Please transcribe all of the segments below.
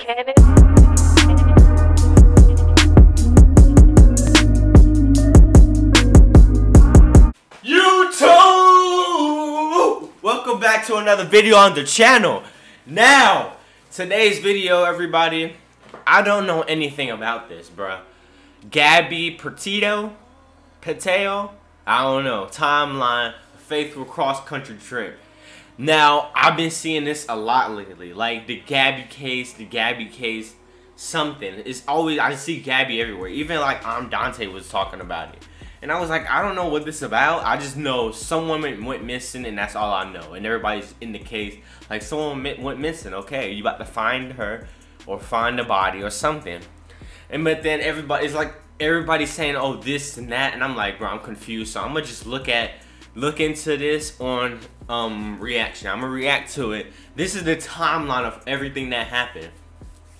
cannon. YouTube! Welcome back to another video on the channel. Now, today's video, everybody, I don't know anything about this, bruh. Gabby, petito, I don't know. Timeline, faithful cross-country trip. Now, I've been seeing this a lot lately. Like, the Gabby case, something. It's always, I see Gabby everywhere. Even, like, Dante was talking about it. And I was like, I don't know what this is about. I just know someone went missing, and that's all I know. And everybody's in the case. Like, someone went missing. Okay, you about to find her or find the body or something. But then everybody's like, everybody's saying, oh, this and that. And I'm like, bro, I'm confused. So I'm going to just look into this on reaction. I'm gonna react to it. This is the timeline of everything that happened.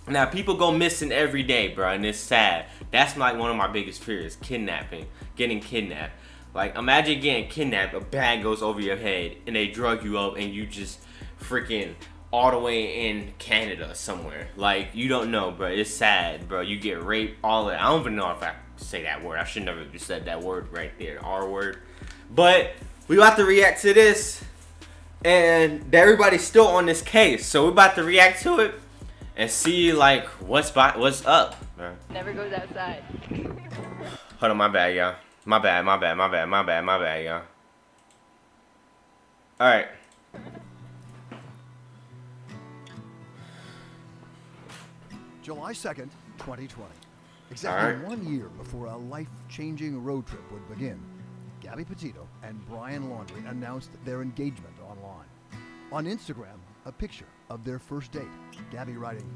Now, people go missing every day, bro, and it's sad. That's like one of my biggest fears: kidnapping, getting kidnapped. Like, imagine getting kidnapped, a bag goes over your head, and they drug you up, and you just freaking all the way in Canada somewhere. Like, you don't know, bro. It's sad, bro. You get raped, all that. I don't even know if I say that word. I should never have said that word right there, R word. But we about to react to this, and everybody's still on this case, so we're about to react to it and see like what's up. Never goes outside. Hold on, my bad, y'all. My bad, y'all. All right. July 2nd, 2020. Exactly 1 year before a life-changing road trip would begin, Gabby Petito and Brian Laundrie announced their engagement online. On Instagram, a picture of their first date. Gabby writing,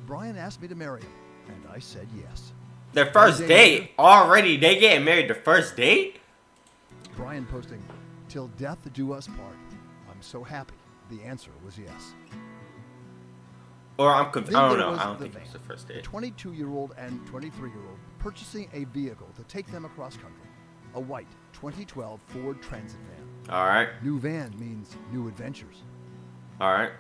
"Brian asked me to marry him, and I said yes." Their first date? Already? They getting married the first date? Brian posting, "Till death do us part. I'm so happy." The answer was yes. Or I'm confused. I don't know. I don't think it was the first date. The 22-year-old and 23-year-old purchasing a vehicle to take them across country. A white 2012 Ford Transit van. All right. New van means new adventures. All right.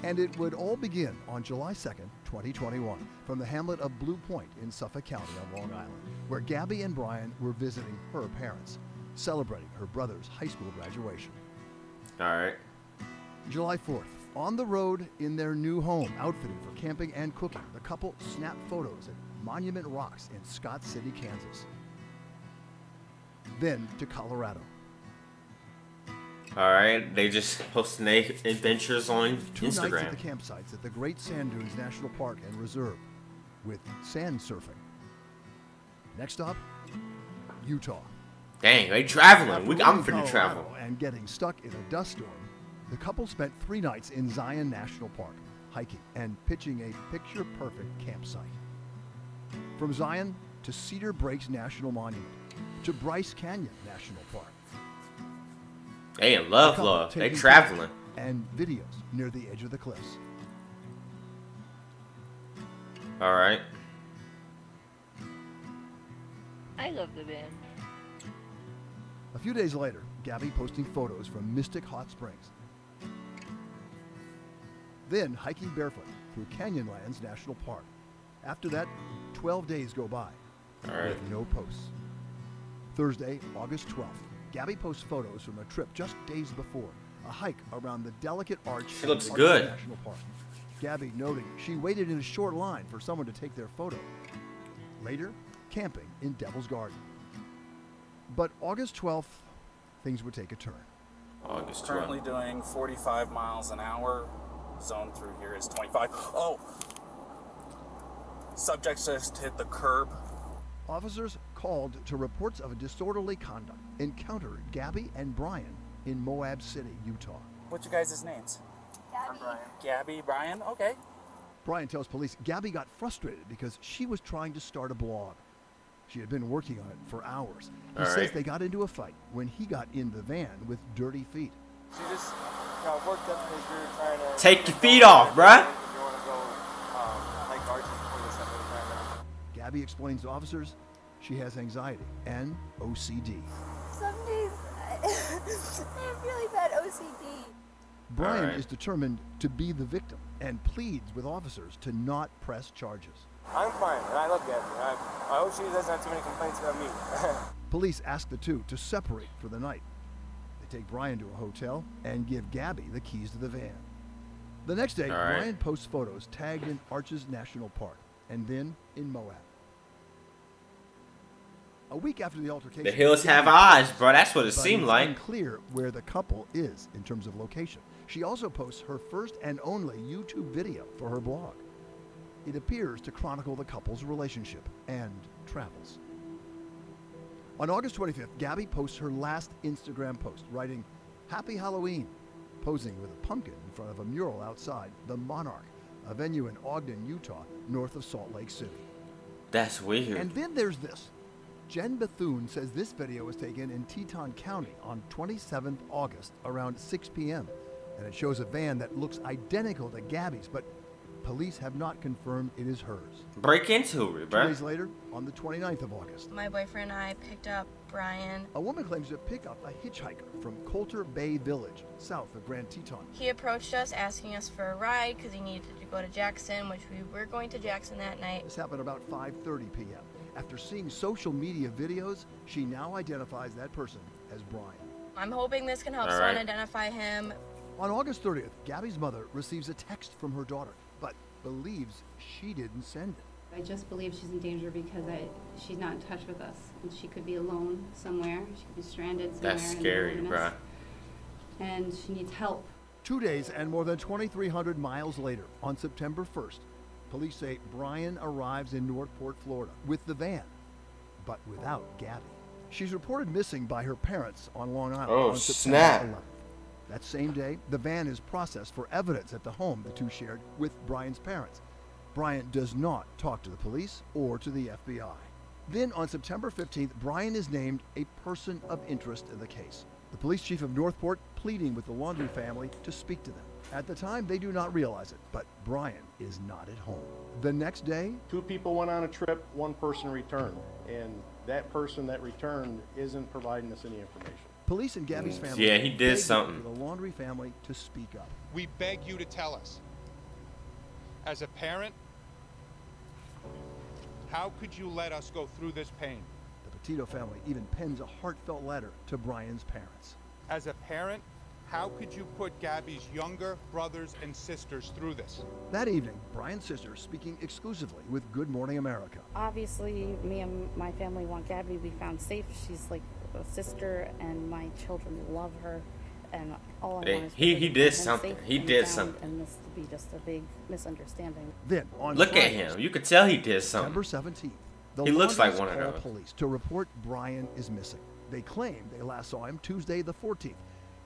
And it would all begin on July 2nd, 2021, from the hamlet of Blue Point in Suffolk County on Long Island, where Gabby and Brian were visiting her parents, celebrating her brother's high school graduation. All right. July 4th, on the road in their new home, outfitted for camping and cooking, the couple snapped photos at Monument Rocks in Scott City, Kansas. Then to Colorado. All right, they just posting their adventures on Two Instagram. 2 nights at the campsites at the Great Sand Dunes National Park and Reserve with sand surfing. Next stop, Utah. Dang, they traveling. I'm finna Colorado travel. And getting stuck in a dust storm, the couple spent 3 nights in Zion National Park, hiking and pitching a picture-perfect campsite. From Zion to Cedar Breaks National Monument, to Bryce Canyon National Park. They in love. They traveling. And videos near the edge of the cliffs. All right. I love the van. A few days later, Gabby posting photos from Mystic Hot Springs. Then hiking barefoot through Canyonlands National Park. After that, 12 days go by with no posts. Thursday, August 12th, Gabby posts photos from a trip just days before, a hike around the delicate arch She looks of good. National Park. Gabby noting she waited in a short line for someone to take their photo. Later, camping in Devil's Garden. But August 12th, things would take a turn. August 12th. Currently doing 45 miles an hour. Zone through here is 25. Oh! Subject just hit the curb. Officers called to reports of a disorderly conduct encountered Gabby and Brian in Moab City, Utah. What's your guys' names? Gabby. Brian. Gabby, Brian, okay. Brian tells police Gabby got frustrated because she was trying to start a blog. She had been working on it for hours. He says they got into a fight when he got in the van with dirty feet. She just got worked up because we were trying to... Take your feet off, bruh. You want to go hike arches before this ever. Gabby explains to officers she has anxiety and OCD. Some days I have really bad OCD. Brian Alright. is determined to be the victim and pleads with officers to not press charges. I'm fine, and I love Gabby. I hope she doesn't have too many complaints about me. Police ask the two to separate for the night. They take Brian to a hotel and give Gabby the keys to the van. The next day, Alright. Brian posts photos tagged in Arches National Park and then in Moab. A week after the altercation, The hills have Gabby eyes, posts, bro. That's what it but seemed it's like. unclear where the couple is in terms of location. She also posts her first and only YouTube video for her blog. It appears to chronicle the couple's relationship and travels. On August 25th, Gabby posts her last Instagram post, writing, "Happy Halloween," posing with a pumpkin in front of a mural outside the Monarch, a venue in Ogden, Utah, north of Salt Lake City. That's weird. And then there's this. Jen Bethune says this video was taken in Teton County on 27th August around 6 p.m. And it shows a van that looks identical to Gabby's, but police have not confirmed it is hers. Break into it, 2 bro. days later, on the 29th of August, My boyfriend and I picked up Brian. a woman claims to pick up a hitchhiker from Coulter Bay Village, south of Grand Teton. He approached us asking us for a ride because he needed to go to Jackson, which we were going to Jackson that night. This happened about 5:30 p.m. After seeing social media videos, she now identifies that person as Brian. I'm hoping this can help All someone right. identify him. On August 30th, Gabby's mother receives a text from her daughter, but believes she didn't send it. I just believe she's in danger because she's not in touch with us. And she could be alone somewhere. She could be stranded somewhere. That's in the scary, wilderness. bro. And she needs help. 2 days and more than 2,300 miles later, on September 1st, police say Brian arrives in Northport, Florida, with the van, but without Gabby. She's reported missing by her parents on Long Island Oh, on snap. September 11th. That same day, the van is processed for evidence at the home the two shared with Brian's parents. Brian does not talk to the police or to the FBI. Then on September 15th, Brian is named a person of interest in the case. The police chief of Northport pleading with the Laundrie family to speak to them. At the time, they do not realize it, but Brian is not at home. The next day, 2 people went on a trip, 1 person returned, and that person that returned isn't providing us any information. police and Gabby's family Yeah, he did begged something. for the Laundrie family to speak up. We beg you to tell us. As a parent, how could you let us go through this pain? The Petito family even pens a heartfelt letter to Brian's parents. As a parent, how could you put Gabby's younger brothers and sisters through this? That evening, Brian's sister speaking exclusively with Good Morning America. Obviously, me and my family want Gabby to be found safe. She's like a sister, and my children love her. And all I Hey, want is he for her to did be something. safe He and did found, something. And this to be just a big misunderstanding. Then, on Look at Friday, him. You could tell he did something. September 17th, the He looks like Laundries one of call those. police to report Brian is missing. They claim they last saw him Tuesday the 14th.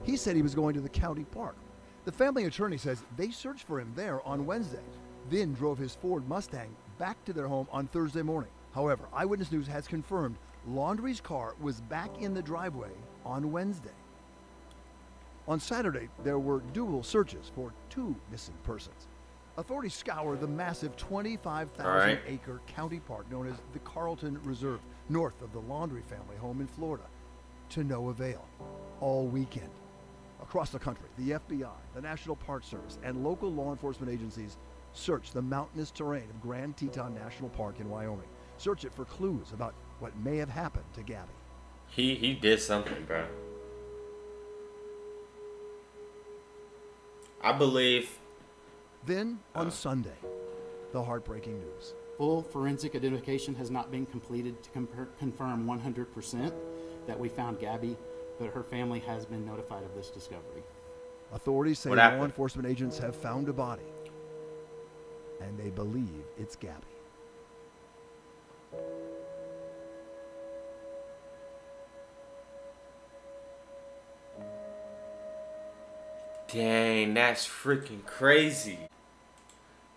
He said he was going to the county park. The family attorney says they searched for him there on Wednesday, then drove his Ford Mustang back to their home on Thursday morning. However, Eyewitness News has confirmed Laundrie's car was back in the driveway on Wednesday. On Saturday, there were dual searches for 2 missing persons. Authorities scour the massive 25,000-acre county park known as the Carlton Reserve, north of the Laundrie family home in Florida, to no avail all weekend. Across the country, the FBI, the National Park Service, and local law enforcement agencies search the mountainous terrain of Grand Teton National Park in Wyoming. Search it for clues about what may have happened to Gabby. He did something, bro. I believe. Then, on Sunday, the heartbreaking news. Full forensic identification has not been completed to confirm 100% that we found Gabby, but her family has been notified of this discovery. Authorities say What law happened? enforcement agents have found a body, and they believe it's Gabby. Dang, that's freaking crazy.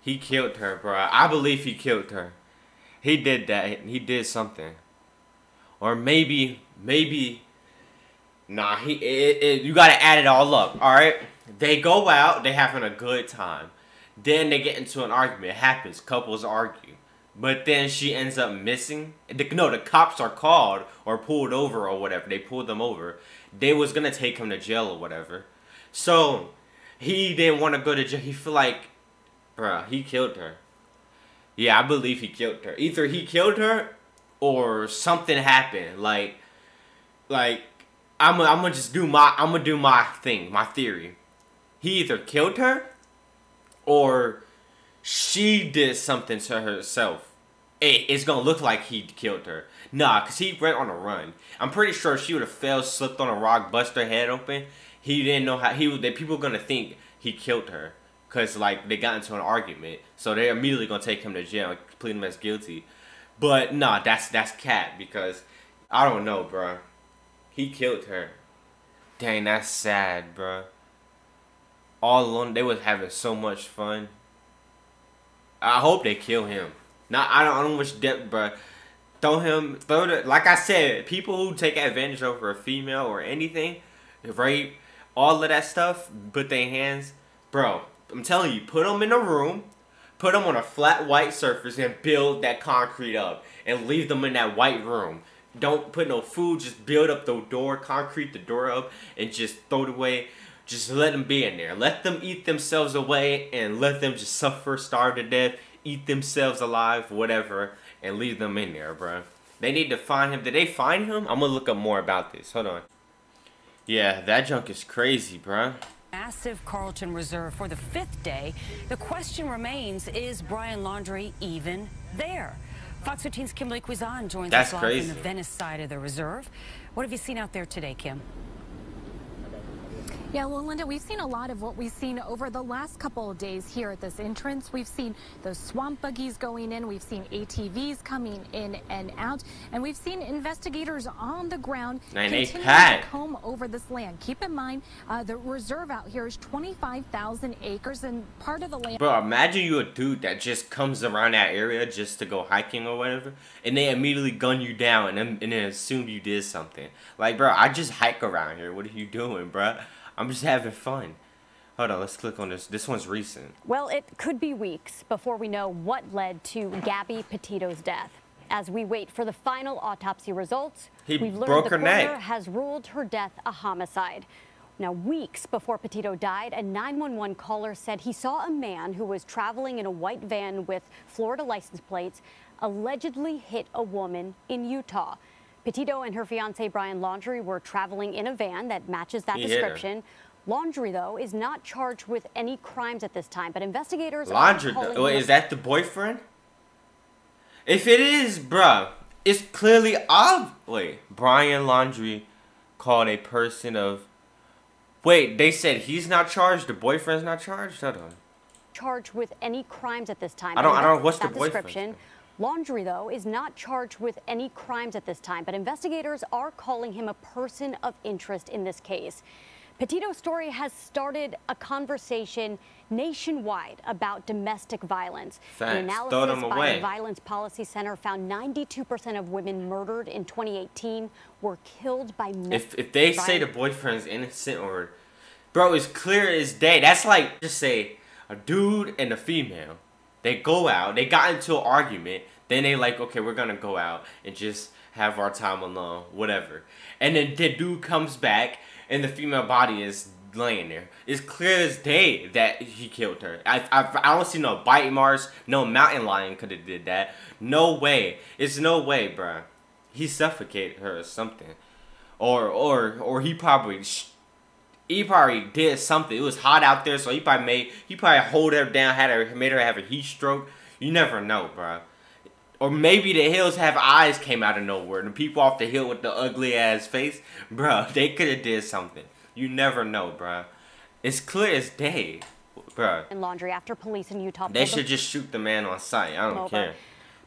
He killed her, bro. I believe he killed her. He did that. He did something. Or maybe. Nah, you gotta add it all up, alright? They go out, they having a good time. Then they get into an argument. It happens, couples argue. But then she ends up missing. The cops are called or pulled over or whatever. They pulled them over. They was gonna take him to jail or whatever. So, he didn't want to go to jail. He feel like, bruh, he killed her. Yeah, I believe he killed her. Either he killed her or something happened. Like I'm gonna do my thing, my theory. He either killed her or she did something to herself. It's gonna look like he killed her. Nah, cause he went on a run. I'm pretty sure if she would have fell, slipped on a rock, bust her head open, he didn't know how people gonna think he killed her. Cause like they got into an argument. So they're immediately gonna take him to jail and plead him as guilty. But nah, that's cat, because I don't know, bruh. He killed her. Dang, that's sad, bruh. All alone, they was having so much fun. I hope they kill him. I don't wish death, bruh. Like I said, people who take advantage over a female or anything, rape, all of that stuff, put their hands, bro, I'm telling you, put them in a room, put them on a flat white surface and build that concrete up and leave them in that white room. Don't put no food, just build up the door, concrete the door up, and just throw it away. Just let them be in there. Let them eat themselves away and let them just suffer, starve to death, eat themselves alive, whatever, and leave them in there, bro. They need to find him. Did they find him? I'm gonna look up more about this. Hold on. Yeah, that junk is crazy, bro. Massive Carlton Reserve for the 5th day. The question remains, is Brian Laundrie even there? Fox 15's Kimberly Quizan joins us live from the Venice side of the reserve. What have you seen out there today, Kim? Yeah, well, Linda, we've seen a lot of what we've seen over the last couple of days here at this entrance. We've seen those swamp buggies going in. We've seen ATVs coming in and out. And we've seen investigators on the ground continuing to comb over this land. Keep in mind, the reserve out here is 25,000 acres, and part of the land... Bro, imagine you a dude that just comes around that area just to go hiking or whatever, and they immediately gun you down and then assume you did something. Like, bro, I just hike around here. What are you doing, bro? I'm just having fun. Hold on, let's click on this. This one's recent. Well, it could be weeks before we know what led to Gabby Petito's death. As we wait for the final autopsy results, we've learned the coroner has ruled her death a homicide. Now, weeks before Petito died, a 911 caller said he saw a man who was traveling in a white van with Florida license plates allegedly hit a woman in Utah. Petito and her fiance Brian Laundrie were traveling in a van that matches that description. Laundrie, though, is not charged with any crimes at this time, but investigators Laundrie, is that the boyfriend? If it is, bruh, it's clearly obvious. Brian Laundrie called a person of... Wait, they said he's not charged? The boyfriend's not charged? Hold on. Charged with any crimes at this time. I don't what's the boyfriend? Laundrie, though, is not charged with any crimes at this time, but investigators are calling him a person of interest in this case. Petito's story has started a conversation nationwide about domestic violence. An analysis by the Violence Policy Center found 92% of women murdered in 2018 were killed by men. If they say the boyfriend's innocent or... Bro, it's clear as day. That's like, just say, a dude and a female. They go out, they got into an argument, then they like, okay, we're gonna go out and just have our time alone, whatever. And then the dude comes back and the female body is laying there. It's clear as day that he killed her. I don't see no bite marks, no mountain lion could have did that. No way. It's no way, bruh. He suffocated her or something. Or he probably did something. It was hot out there, so he probably hold her down, made her have a heat stroke. You never know, bro. Or maybe the hills have eyes came out of nowhere. And the people off the hill with the ugly ass face, bro, they could have did something. You never know, bro. It's clear as day, bro. And Laundrie after police in Utah. They should just shoot the man on sight. I don't care.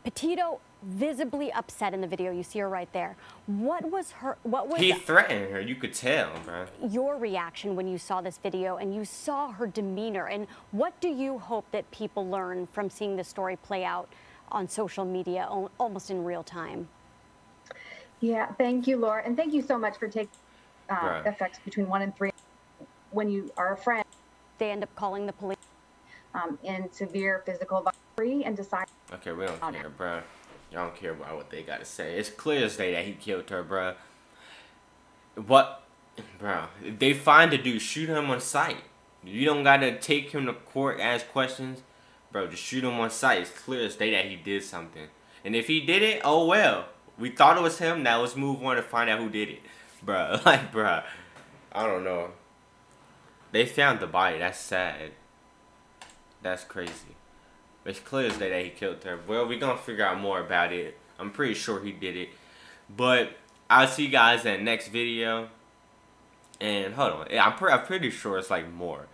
Petito visibly upset in the video. You see her right there. What was he threatened her? You could tell, bro. Your reaction when you saw this video and you saw her demeanor, and what do you hope that people learn from seeing this story play out on social media almost in real time? Yeah, thank you, Laura, and thank you so much for taking effects between 1 and 3 when you are a friend. They end up calling the police in severe physical violence and decide. Okay, we don't care, bro. Y'all don't care about what they gotta say. It's clear as day that he killed her, bro. What, bro? If they find the dude, shoot him on sight. You don't gotta take him to court, ask questions. Bro, just shoot him on sight. It's clear as day that he did something. And if he did it, oh well. We thought it was him. Now let's move on and find out who did it. Bro, like, bro, I don't know. They found the body. That's sad. That's crazy. It's clear as day that he killed her. Well, we're gonna figure out more about it. I'm pretty sure he did it. But I'll see you guys in the next video. And hold on. Yeah, I'm pretty sure it's like more.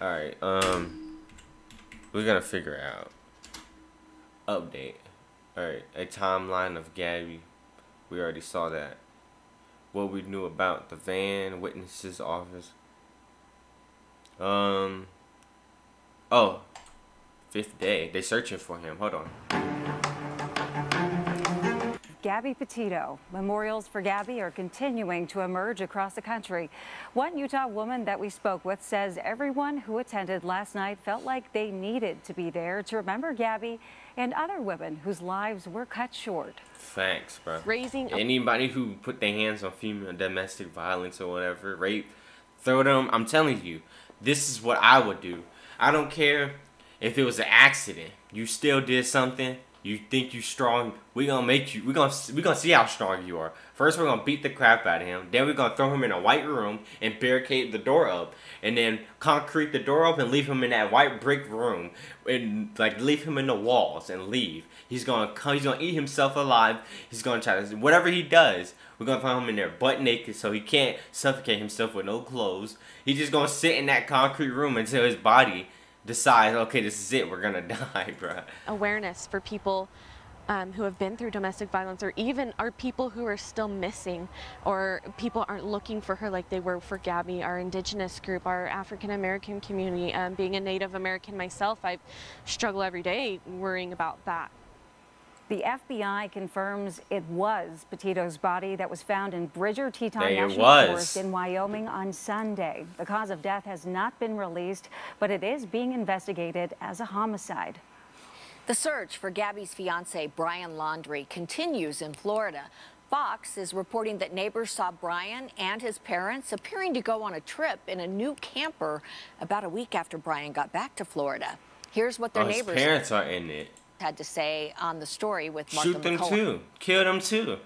Alright, we're gonna figure it out. Update. Alright, a timeline of Gabby. We already saw that. What we knew about the van, witnesses office. Oh, 5th day. They're searching for him. Hold on. Gabby Petito. Memorials for Gabby are continuing to emerge across the country. One Utah woman that we spoke with says everyone who attended last night felt like they needed to be there to remember Gabby and other women whose lives were cut short. Thanks, bro. Anybody who put their hands on female domestic violence or whatever, rape, throw them. I'm telling you, this is what I would do. I don't care if it was an accident. You still did something. You think you strong, we gonna make you, we gonna see how strong you are. First we're gonna beat the crap out of him, then we're gonna throw him in a white room and barricade the door up, and then concrete the door up and leave him in that white brick room, and like leave him in the walls and leave. He's gonna eat himself alive. He's gonna try to, whatever he does, we're gonna find him in there butt naked so he can't suffocate himself with no clothes. He's just gonna sit in that concrete room until his body decide, okay, this is it, we're gonna die, bro. Awareness for people who have been through domestic violence, or even are people who are still missing, or people aren't looking for her like they were for Gabby, our indigenous group, our African American community. Being a Native American myself, I struggle every day worrying about that. The FBI confirms it was Petito's body that was found in Bridger Teton National Forest in Wyoming on Sunday. The cause of death has not been released, but it is being investigated as a homicide. The search for Gabby's fiance, Brian Laundrie, continues in Florida. Fox is reporting that neighbors saw Brian and his parents appearing to go on a trip in a new camper about a week after Brian got back to Florida. Here's what their neighbors his parents are in it. Had to say on the story with Martha Shoot them McCullough. too. Kill them too.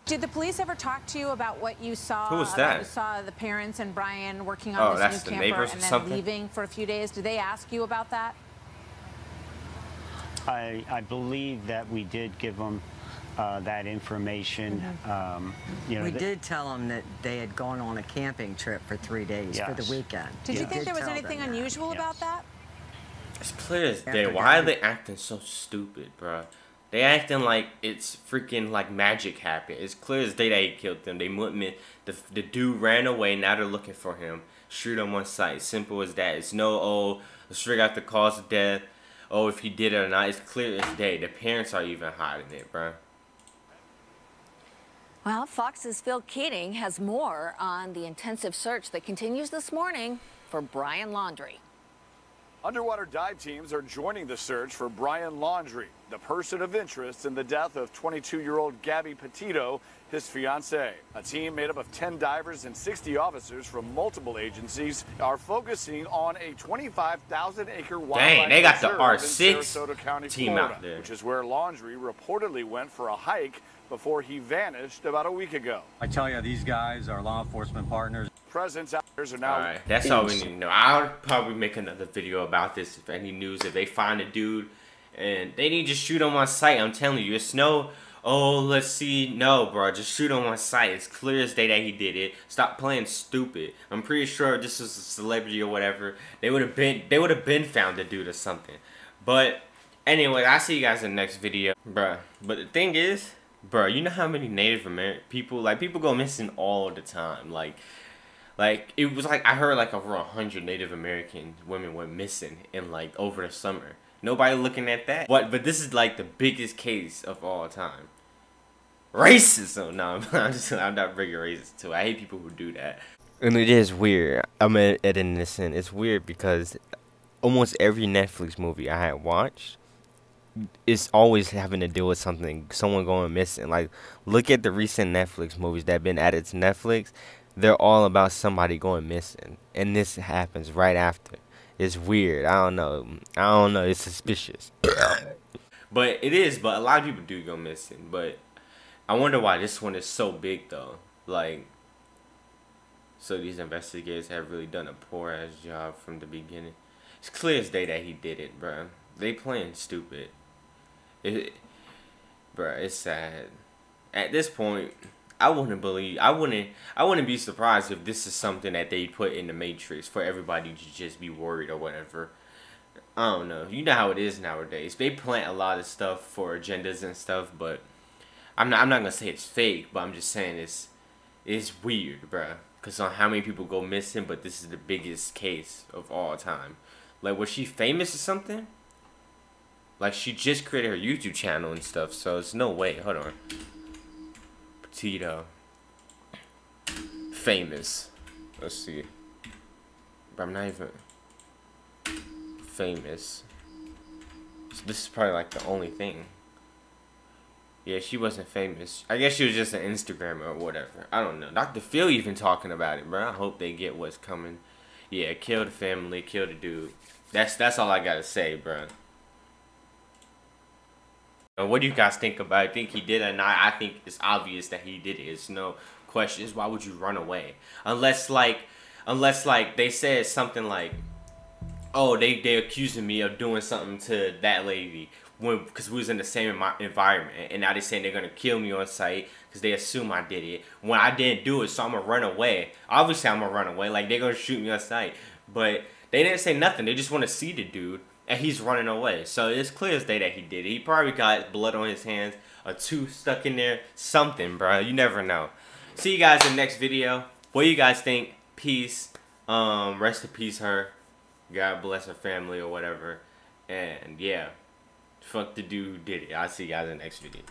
Did the police ever talk to you about what you saw? Who was that? You saw the parents and Brian working on this new camper and then leaving for a few days. Did they ask you about that? I believe that we did give them that information. You know, we did tell them that they had gone on a camping trip for 3 days for the weekend. Did you think there was anything unusual about that? It's clear as day. Why are they acting so stupid, bro? They acting like it's freaking like magic happened. It's clear as day that he killed them. They wouldn't. The dude ran away. Now they're looking for him. Shoot him on sight. Simple as that. It's no, oh, let's figure out the cause of death. Oh, if he did it or not. It's clear as day. The parents are even hiding it, bro. Well, Fox's Phil Keating has more on the intensive search that continues this morning for Brian Laundrie. Underwater dive teams are joining the search for Brian Laundrie, the person of interest in the death of 22-year-old Gabby Petito, his fiancée. A team made up of 10 divers and 60 officers from multiple agencies are focusing on a 25,000-acre wildlife they got the reserve R6 in Sarasota County, team Florida, out there, which is where Laundrie reportedly went for a hike before he vanished about a week ago. I tell you, these guys are law enforcement partners. Presence actors are now. All right, that's all we need to know. I'll probably make another video about this if any news. If they find a dude and they need to shoot him on sight, I'm telling you, it's no. Oh, let's see. No, bro, just shoot him on sight. It's clear as day that he did it. Stop playing stupid. I'm pretty sure if this was a celebrity or whatever, they would have been found the dude or something. But anyway, I'll see you guys in the next video, bro. But the thing is, bro, you know how many Native American people, like, people go missing all the time. Like it was like I heard like over 100 Native American women went missing in like over the summer. Nobody looking at that. But this is like the biggest case of all time. Racism. No, I'm not bringing racism to it. I hate people who do that. And it is weird. I'm editing this in. It's weird because almost every Netflix movie I had watched, it's always having to deal with something, someone going missing. Like, look at the recent Netflix movies that have been added to Netflix. they're all about somebody going missing, and this happens right after. It's weird. I don't know. It's suspicious. But it is. But a lot of people do go missing. But I wonder why this one is so big though. Like, so these investigators have really done a poor ass job from the beginning. It's clear as day that he did it, bruh. They playing stupid. Bruh, it's sad. At this point, I wouldn't be surprised if this is something that they put in the Matrix for everybody to just be worried or whatever. I don't know. You know how it is nowadays. They plant a lot of stuff for agendas and stuff, but I'm not gonna say it's fake, but I'm just saying it's weird, bruh. Cause on how many people go missing, but this is the biggest case of all time. Like, was she famous or something? Like, she just created her YouTube channel and stuff, so it's no way. Hold on. Petito. Famous. Let's see. But I'm not even famous. So this is probably like the only thing. Yeah, she wasn't famous. I guess she was just an Instagrammer or whatever. I don't know. Dr. Phil even talking about it, bro. I hope they get what's coming. Yeah, kill the family, kill the dude. That's all I gotta say, bro. What do you guys think about it? Think he did it or not? I think it's obvious that he did it. It's no questions. Why would you run away? Unless like they said something like, oh, they accusing me of doing something to that lady because we was in the same environment, and now they saying they're gonna kill me on sight because they assume I did it when I didn't do it, so I'm gonna run away. Obviously, I'm gonna run away. Like, they're gonna shoot me on sight, but they didn't say nothing. They just want to see the dude. And he's running away. So it's clear as day that he did it. He probably got blood on his hands, a tooth stuck in there, something, bro. You never know. See you guys in the next video. What do you guys think? Peace. Rest in peace, her. God bless her family or whatever. And yeah, fuck the dude who did it. I'll see you guys in the next video.